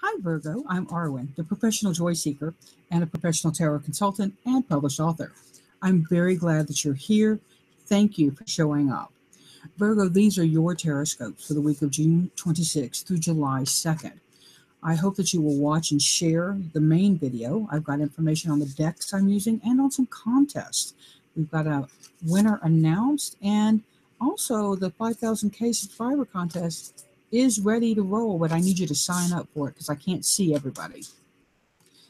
Hi, Virgo. I'm Arwen, the professional joy seeker and a professional tarot consultant and published author. I'm very glad that you're here. Thank you for showing up. Virgo, these are your Tarotscopes for the week of June 26th through July 2nd. I hope that you will watch and share the main video. I've got information on the decks I'm using and on some contests. We've got a winner announced, and also the 5,000K subscriber contest is ready to roll, but I need you to sign up for it because I can't see everybody.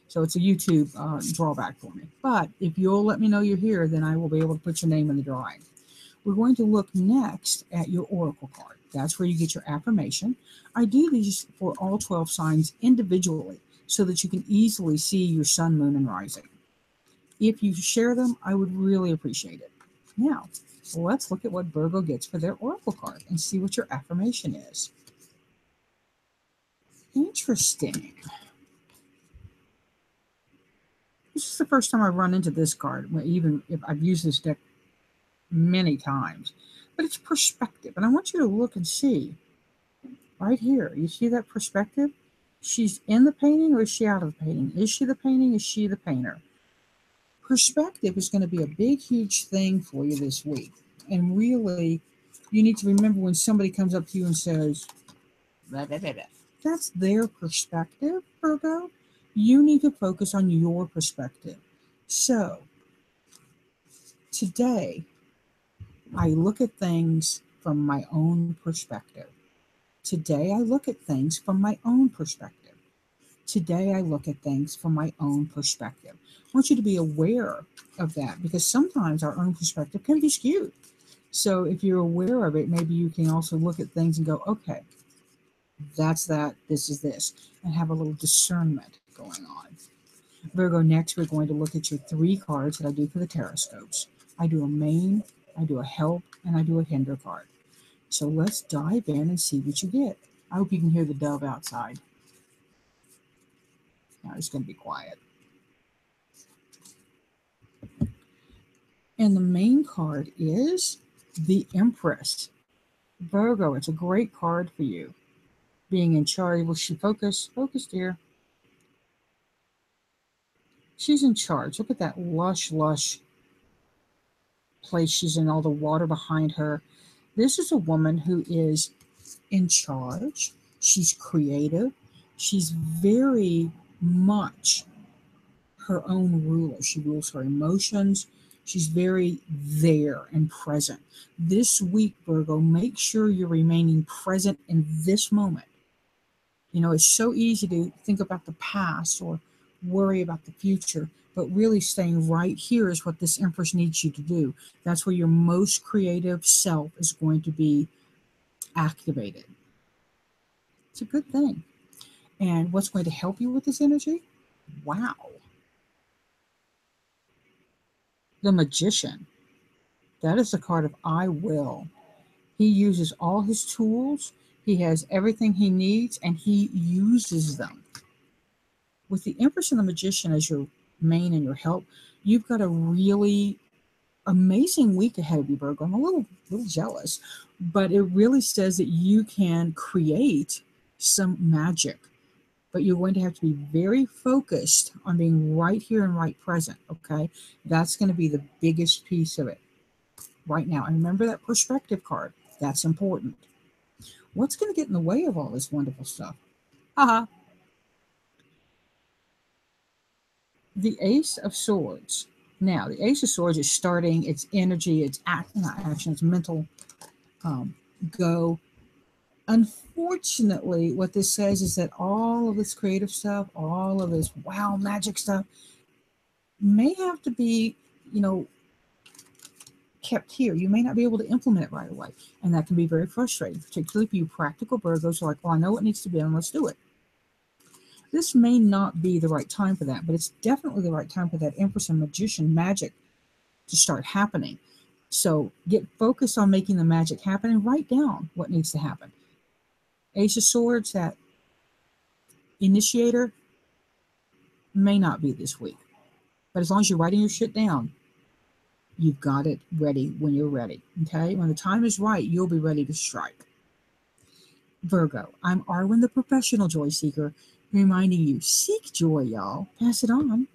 So it's a YouTube drawback for me. But if you'll let me know you're here, then I will be able to put your name in the drawing. We're going to look next at your oracle card. That's where you get your affirmation. I do these for all 12 signs individually so that you can easily see your sun, moon, and rising. If you share them, I would really appreciate it. Now, let's look at what Virgo gets for their oracle card and see what your affirmation is. Interesting. This is the first time I've run into this card, even if I've used this deck many times. But it's perspective, and I want you to look and see right here. You see that perspective? She's in the painting, or is she out of the painting? Is she the painting? Is she the painter? Perspective is going to be a big, huge thing for you this week. And really, you need to remember when somebody comes up to you and says, blah, blah, blah, blah. That's their perspective, Virgo. You need to focus on your perspective. So, today, I look at things from my own perspective. Today, I look at things from my own perspective. Today, I look at things from my own perspective. I want you to be aware of that because sometimes our own perspective can be skewed. So if you're aware of it, maybe you can also look at things and go, okay, that's that, this is this, and have a little discernment going on. Virgo, next we're going to look at your 3 cards that I do for the Tarotscopes. I do a main, I do a help, and I do a hinder card. So let's dive in and see what you get. I hope you can hear the dove outside. Now it's going to be quiet. And the main card is the Empress. Virgo, it's a great card for you. Being in charge. Will she focus? Focus, dear. She's in charge. Look at that lush, lush place she's in, all the water behind her. This is a woman who is in charge. She's creative. She's very much her own ruler. She rules her emotions. She's very there and present. This week, Virgo, make sure you're remaining present in this moment. You know, it's so easy to think about the past or worry about the future, but really staying right here is what this Empress needs you to do. That's where your most creative self is going to be activated. It's a good thing. And what's going to help you with this energy? Wow. The Magician. That is the card of I will. He uses all his tools. He has everything he needs, and he uses them. With the Empress and the Magician as your main and your help, you've got a really amazing week ahead of you, Virgo. I'm a little jealous, but it really says that you can create some magic, but you're going to have to be very focused on being right here and right present, okay? That's going to be the biggest piece of it right now. And remember that perspective card. That's important. What's going to get in the way of all this wonderful stuff? Haha. The Ace of Swords. Now, the Ace of Swords is starting, its energy, its not action, its mental go. Unfortunately, what this says is that all of this creative stuff, all of this wow magic stuff may have to be, kept here. You may not be able to implement it right away. And that can be very frustrating, particularly for you practical Virgos who are like, well, I know what needs to be done, let's do it. This may not be the right time for that, but it's definitely the right time for that Empress and Magician magic to start happening. So get focused on making the magic happen and write down what needs to happen. Ace of Swords, that initiator, may not be this week. But as long as you're writing your shit down, you've got it ready when you're ready. Okay? When the time is right, you'll be ready to strike. Virgo, I'm Arwen, the professional joy seeker, reminding you, seek joy, y'all. Pass it on.